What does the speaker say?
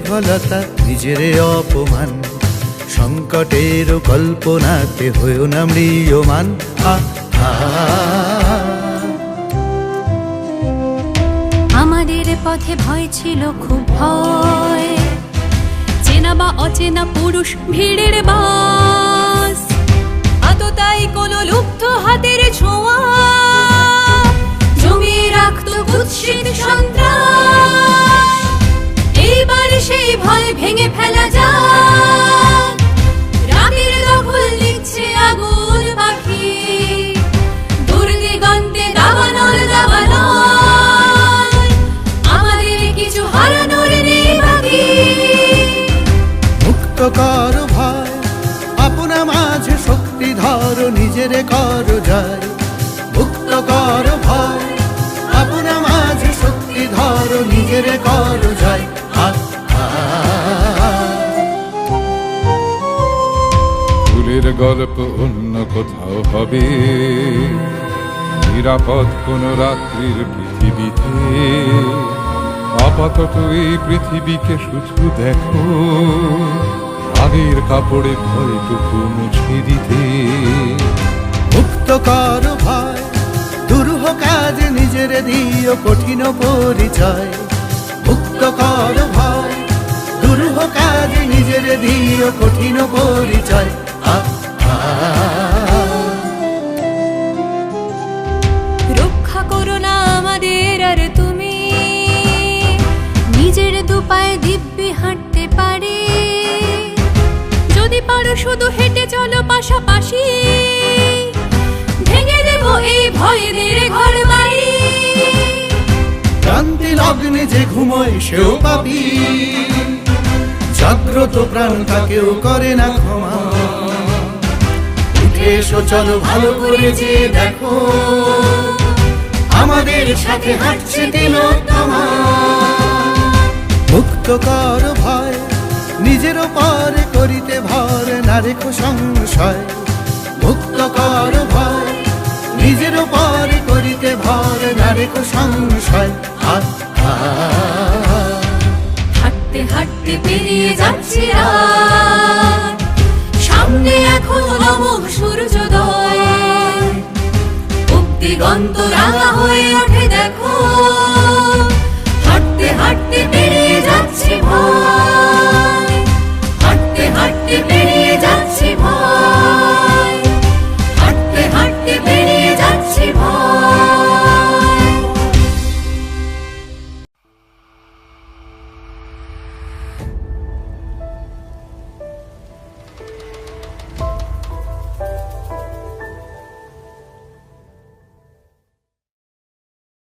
বিহ্বলতা নিজের অপমান, সংকটের কল্পনাতে হয়েও না ম্রিয়মান। আমাদের পথে ভয় ছিল খুব ভয়, চেনা বা অচেনা পুরুষ ভিড়ের বাস, আততাই কোনো লুপ্ত হাতের ছোঁয়া জমিয়ে রাখতো কুৎসিত সন্ত্রাস। এইবার সেই ভয় ভেঙে ফেলা যায়, রাতের দখল নিচ্ছে আগুন পাখি, দুর্দিগন্তে দাবানল দাবানল, আমাদের কিছু হারানোর নেই বাকি। মুক্ত কর ভয়, আপনা মাঝে শক্তি ধরো, নিজের কর যায়। মুক্ত কর ভয়, আপনা মাঝে শক্তি ধরো, নিজের কর যায়। ফুলের গল্প অন্য কোথাও হবে, নিরাপদ কোন রাত্রির পৃথিবীতে। আপাতত এই পৃথিবীকে শুধু দেখো, আগের কাপড়ে ভয়টুকু মুছে দিতে। মুক্ত কর ভয়, দুরূহ কাজে নিজের দিও কঠিন পরিচয়। মুক্ত কর ভয়, দুরূহ কাজে নিজের দিও কঠিন পরিচয়। রক্ষা করো না আমাদের আর তুমি, নিজের দুপায়ে দিব্যি হাঁটতে পারি। যদি পারো শুধু হেঁটে চলো পাশাপাশি, ভেঙে দেব এই ভয়ের ঘর বাড়ি। ক্রান্তি লগ্নে যে ঘুমোয় সেও পাপি, জাগ্রত প্রাণ কাকেও করে না ক্ষমা। উঠে এসো চলো ভালো করে যে দেখো, আমাদের সাথে হাঁটছে তিলোত্তমা। মুক্ত কর ভয়, নিজের পরে করিতে ভর না রেখো সংশয়। মুক্ত কর ভয়, নিজের পরে করিতে ভর না রেখো সংশয়। হাঁটতে হাঁটতে পেরিয়ে যাচ্ছি রাত, সামনে এখন অমোঘ সূর্যোদয়, দিগন্ত রাঙা হয়ে